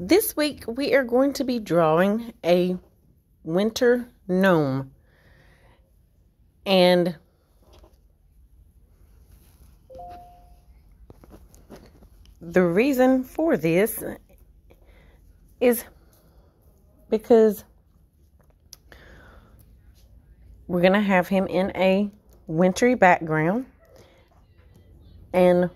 This week we are going to be drawing a winter gnome. And the reason for this is because we're going to have him in a wintry background. And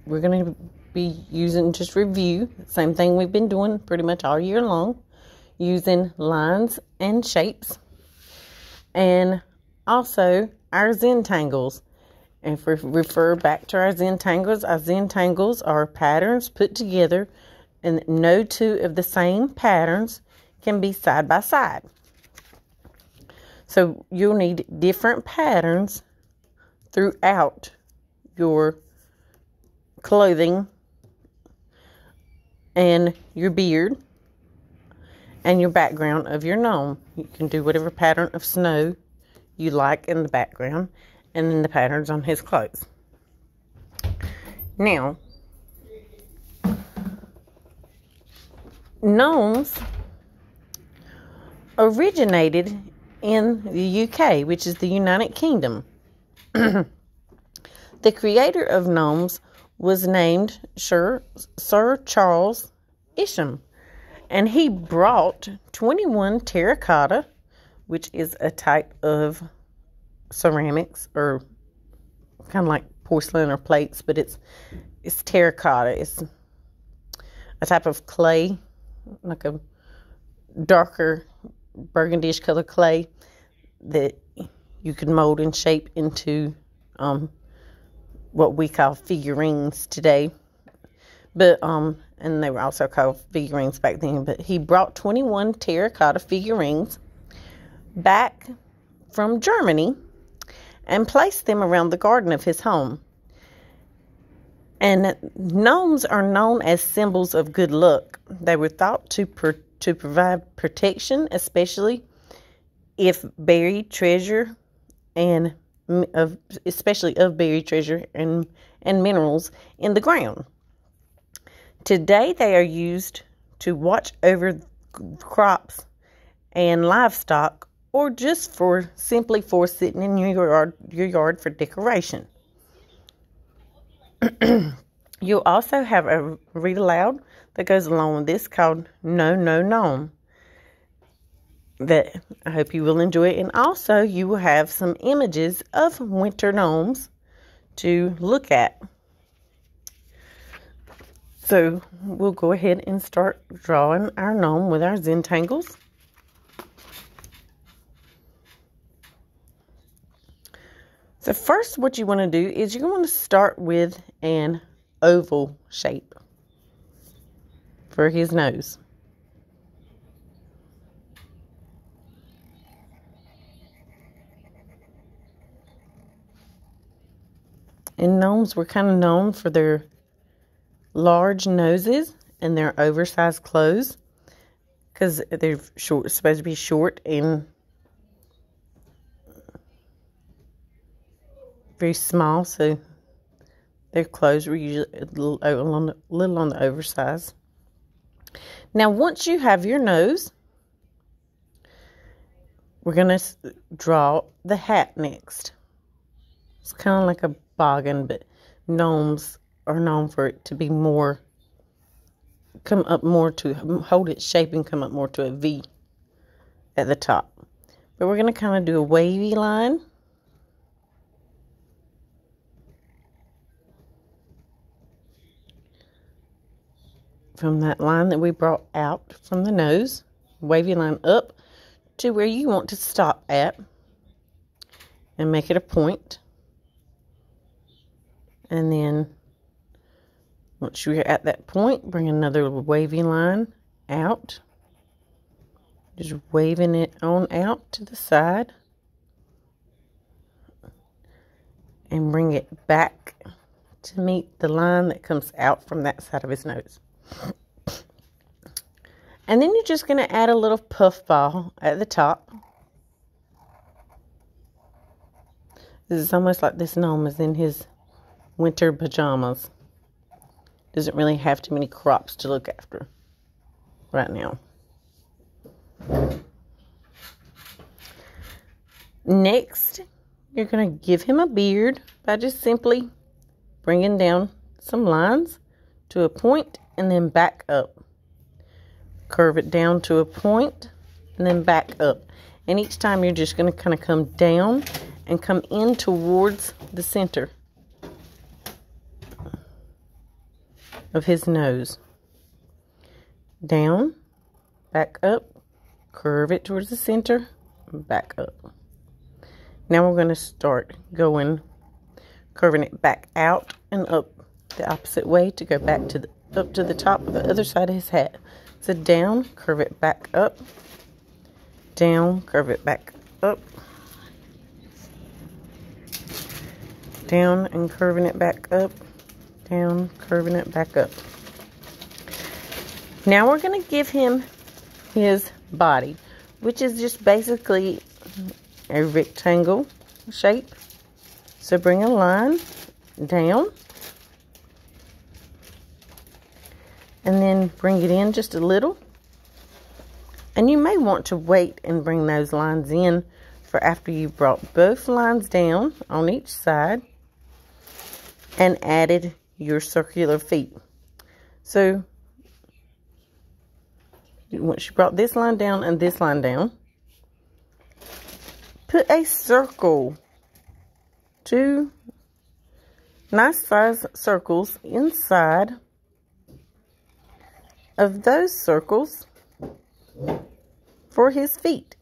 we're going to be using review, same thing we've been doing pretty much all year long, using lines and shapes, and also our Zentangles. And if we refer back to our Zentangles are patterns put together, and no two of the same patterns can be side by side. So you'll need different patterns throughout your clothing and your beard and your background of your gnome. You can do whatever pattern of snow you like in the background, and then the patterns on his clothes. Now, gnomes originated in the UK, which is the United Kingdom. The creator of gnomes was named Sir Charles Isham, and he brought 21 terracotta, which is a type of ceramics, or kind of like porcelain or plates, but it's terracotta. It's a type of clay, like a darker burgundish color clay that you could mold and shape into what we call figurines today. But and they were also called figurines back then. But he brought 21 terracotta figurines back from Germany and placed them around the garden of his home. And gnomes are known as symbols of good luck. They were thought to provide protection, especially if buried treasure especially of buried treasure and minerals in the ground. Today they are used to watch over crops and livestock, or just simply for sitting in your yard for decoration. You'll also have a read aloud that goes along with this called No No Gnome, that I hope you will enjoy. And also you will have some images of winter gnomes to look at. So we'll go ahead and start drawing our gnome with our Zentangles. So first, what you want to do is you want to start with an oval shape for his nose. And gnomes were kind of known for their large noses and their oversized clothes, because they're supposed to be short and very small, so their clothes were usually a little on the oversized. Now, once you have your nose, we're going to draw the hat next. It's kind of like a boggin, but gnomes are known for it to be hold its shape and come up more to a V at the top. But we're going to kind of do a wavy line. From that line that we brought out from the nose, wavy line up to where you want to stop at, and make it a point. And then once you're at that point, bring another wavy line out, just waving it on out to the side, and bring it back to meet the line that comes out from that side of his nose. And then you're just going to add a little puffball at the top. This is almost like this gnome is in his winter pajamas. doesn't really have too many crops to look after right now. Next, you're going to give him a beard by just simply bringing down some lines to a point and then back up. Curve it down to a point and then back up. And each time you're just going to kind of come down and come in towards the center of his nose. Down, back up, curve it towards the center, back up. Now we're going to start curving it back out and up the opposite way to go back to up to the top of the other side of his hat. So down, curve it back up, down, curve it back up, down and curving it back up, down, curving it back up. Now we're going to give him his body, which is just basically a rectangle shape. So bring a line down and then bring it in just a little. And you may want to wait and bring those lines in for after you've brought both lines down on each side and added your circular feet. So once you brought this line down and this line down, put a circle, 2 nice size circles inside of those circles for his feet,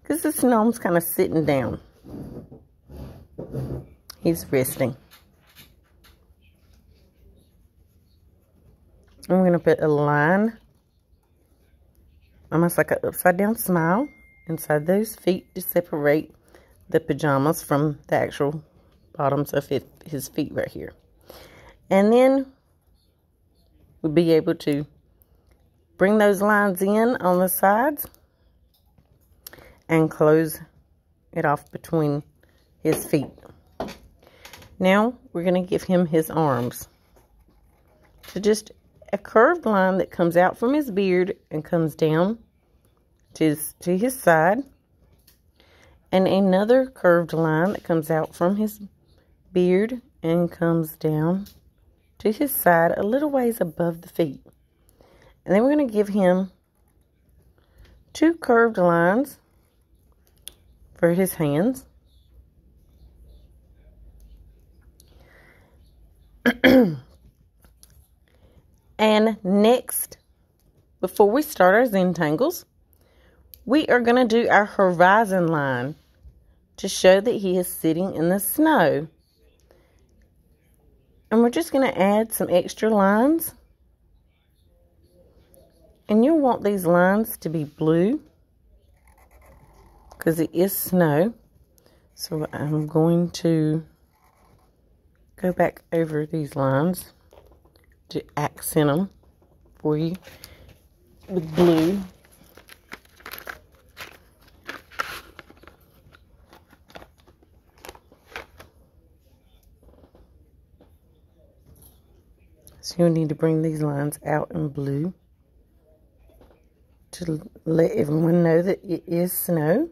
because this gnome's kind of sitting down. He's resting. I'm going to put a line, almost like an upside down smile, inside those feet to separate the pajamas from the actual bottoms of his feet right here. And then we'll be able to bring those lines in on the sides and close it off between his feet. Now we're going to give him his arms. So just a curved line that comes out from his beard and comes down to his side, and another curved line that comes out from his beard and comes down to his side a little ways above the feet. And then we're going to give him 2 curved lines for his hands. And next, before we start our Zentangles, we are going to do our horizon line to show that he is sitting in the snow. And we're just going to add some extra lines. And you'll want these lines to be blue because it is snow. So I'm going to go back over these lines to accent them for you with blue. So you'll need to bring these lines out in blue to let everyone know that it is snow.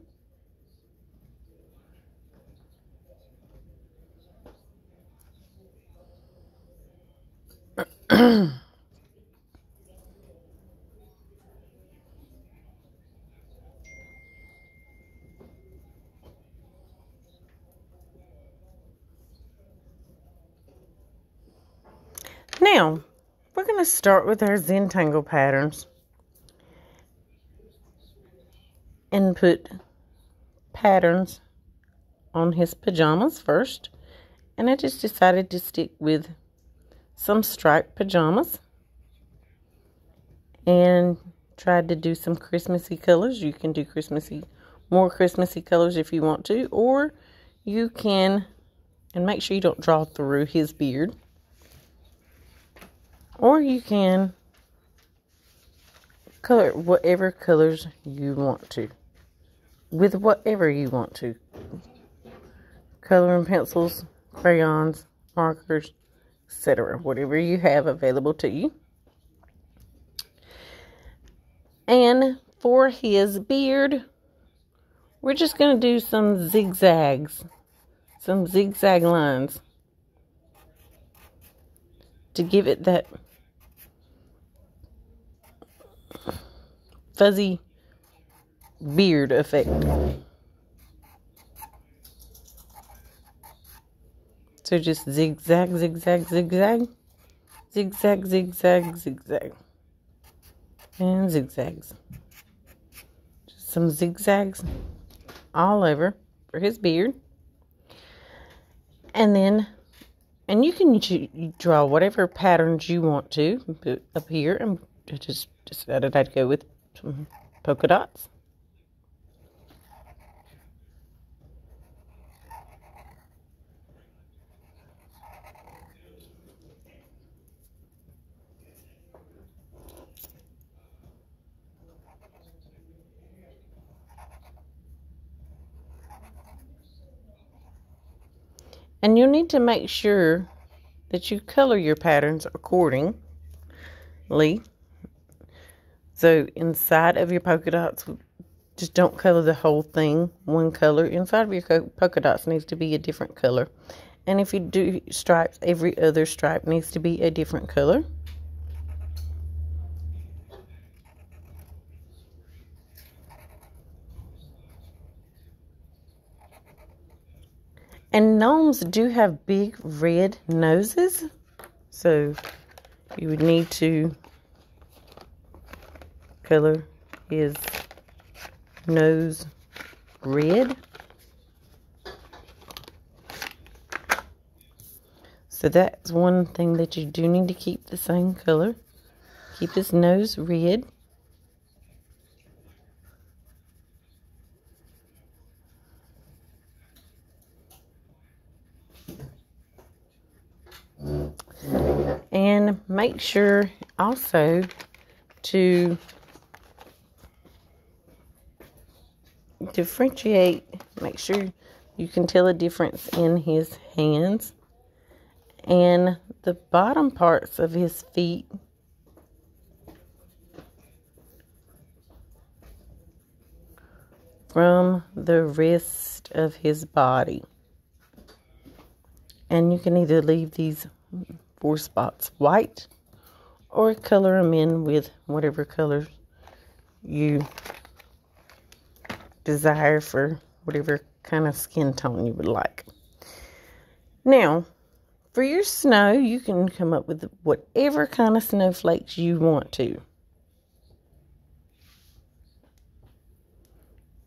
Now, we're going to start with our Zentangle patterns and put patterns on his pajamas first. And I just decided to stick with some striped pajamas and tried to do some Christmassy colors. You can do more Christmassy colors if you want to, or you can, and make sure you don't draw through his beard. Or you can color whatever colors you want to, with whatever you want to. Coloring pencils, crayons, markers, etc. Whatever you have available to you. And for his beard, we're just going to do some zigzags, some zigzag lines to give it that fuzzy beard effect. So just zigzag, zigzag, zigzag, zigzag, zigzag, zigzag, and zigzags. Just some zigzags all over for his beard. And you can draw whatever patterns you want to up here. And just decided I'd go with some polka dots. And you'll need to make sure that you color your patterns accordingly. So inside of your polka dots, just don't color the whole thing one color. Inside of your polka dots needs to be a different color. And if you do stripes, every other stripe needs to be a different color. And gnomes do have big red noses, so you would need to color his nose red. So that's one thing that you do need to keep the same color. Keep his nose red. And make sure also to differentiate, make sure you can tell a difference in his hands and the bottom parts of his feet from the rest of his body. And you can either leave these 4 spots white or color them in with whatever colors you desire for whatever kind of skin tone you would like. Now, for your snow, you can come up with whatever kind of snowflakes you want to.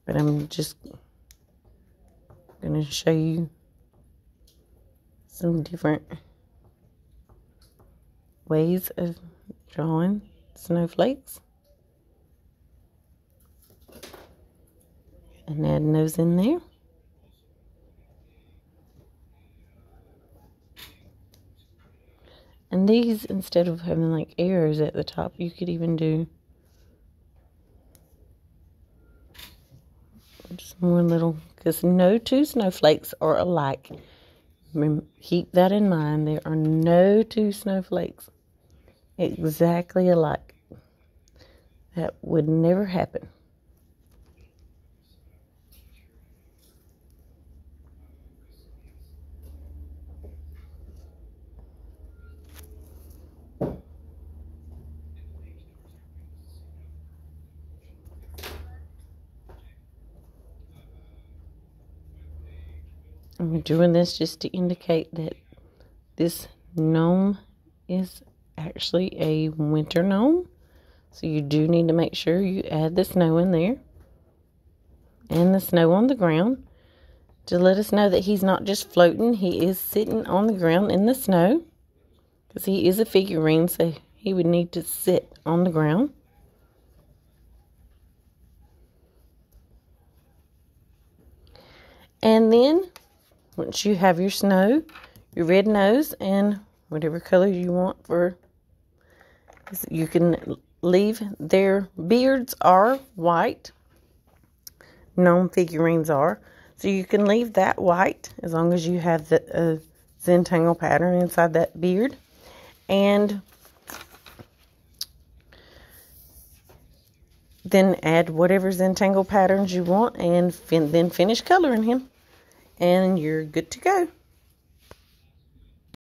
But I'm just going to show you some different ways of drawing snowflakes and adding those in there. And these, instead of having like arrows at the top, you could even do just more little, because no 2 snowflakes are alike. Keep that in mind. There are no 2 snowflakes exactly alike. That would never happen. I'm doing this just to indicate that this gnome is actually a winter gnome. So you do need to make sure you add the snow in there and the snow on the ground to let us know that he's not just floating. He is sitting on the ground in the snow because he is a figurine, so he would need to sit on the ground. And then once you have your snow, your red nose, and whatever color you want for, you can leave. Their beards are white. Gnome figurines are. So you can leave that white as long as you have the Zentangle pattern inside that beard. And then add whatever Zentangle patterns you want, and then finish coloring him. And you're good to go.